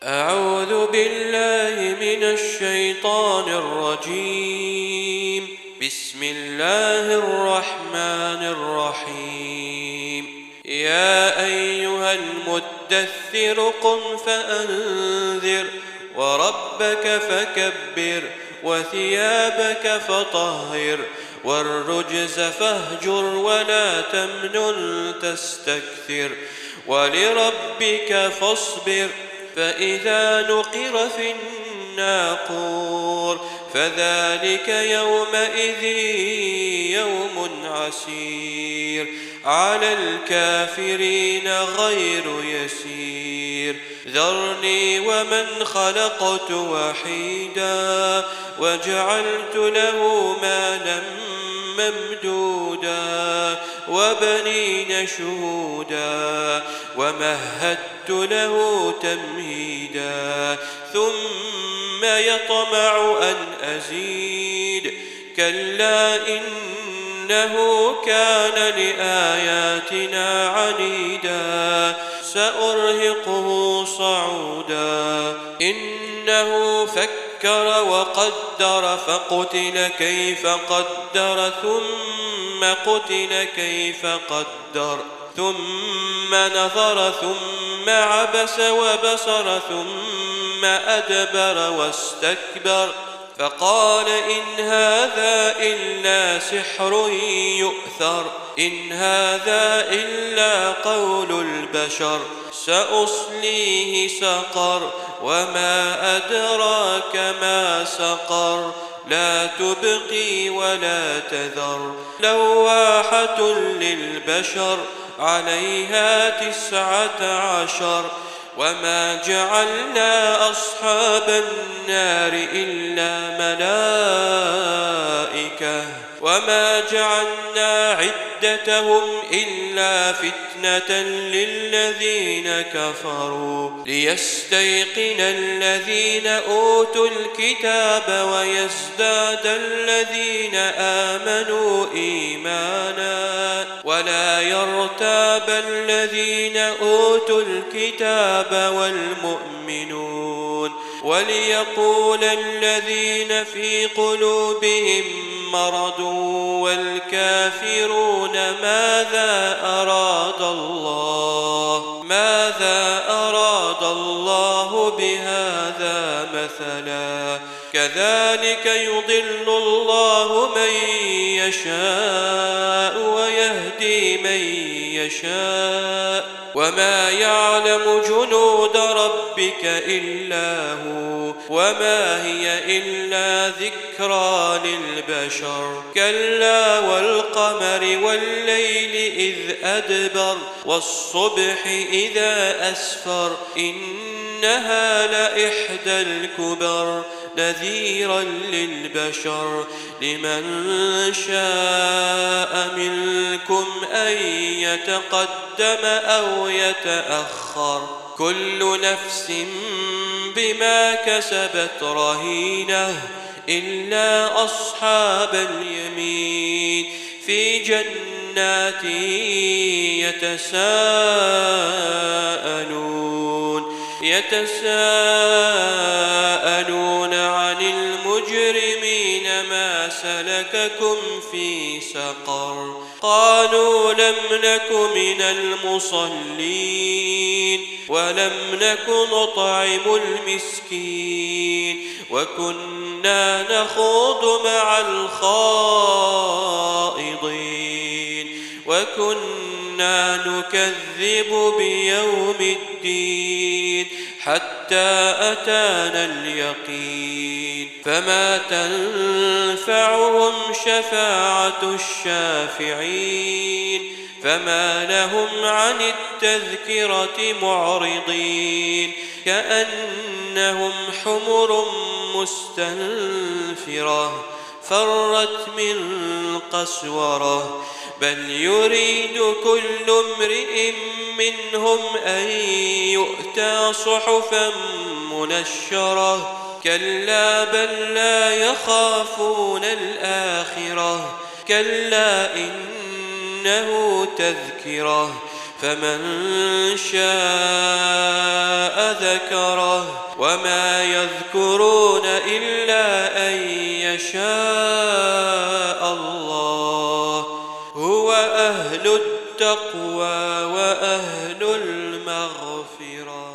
أعوذ بالله من الشيطان الرجيم. بسم الله الرحمن الرحيم. يا أيها المدثر قم فأنذر وربك فكبر وثيابك فطهر والرجز فاهجر ولا تمنن تستكثر ولربك فاصبر فإذا نقر في الناقور فذلك يومئذ يوم عسير على الكافرين غير يسير. ذرني ومن خلقت وحيدا وجعلت له مالا ممدودا وبنين شهودا ومهدت له تمهيدا ثم يطمع أن أزيد كلا إنه كان لآياتنا عنيدا سأرهقه صعودا. إنه فكر وقدر فقتل كيف قدر ثم قتل كيف قدر ثم نظر ثم عبس وبصر ثم أدبر واستكبر فقال إن هذا إلا سحر يؤثر إن هذا إلا قول البشر سأصليه سقر وما أدراك ما سقر لا تبقي ولا تذر لواحة للبشر عليها 19 وما جعلنا أصحاب النار إلا ملائكة وما جعلنا عدتهم إلا فتنة للذين كفروا ليستيقن الذين أوتوا الكتاب ويزداد الذين آمنوا إيمانا ولا يرتاب الذين أوتوا الكتاب والمؤمنون وليقول الذين في قلوبهم مرض والكافرون ماذا أراد الله بهذا مثلا كذلك يضل الله من يشاء ويهدي من يشاء وما يعلم جنود ربك إلا هو وما هي إلا ذكرى للبشر. كلا والقمر والليل إذ أدبر والصبح إذا أسفر إنها لإحدى الكبر نذيرا للبشر لمن شاء منكم أن يتقدم أو يتأخر كل نفس بما كسبت رهينة إلا أصحاب اليمين في جنات يتساءلون عن المجرمين ما سلككم في سقر قالوا لم نك من المصلين ولم نك نطعم المسكين وكنا نخوض مع الخائضين وكنا نكذب بيوم الدين حتى أتانا اليقين فما تنفعهم شفاعة الشافعين فما لهم عن التذكرة معرضين كأنهم حمر مستنفرة فرت من قسورة بل يريد كل امرئ منهم أن يؤتى صحفا منشرة كلا بل لا يخافون الآخرة كلا إنه تذكرة فمن شاء ذكره وما يذكرون إلا أن يشاء الله هو أهل التقوى وأهل المغفرة.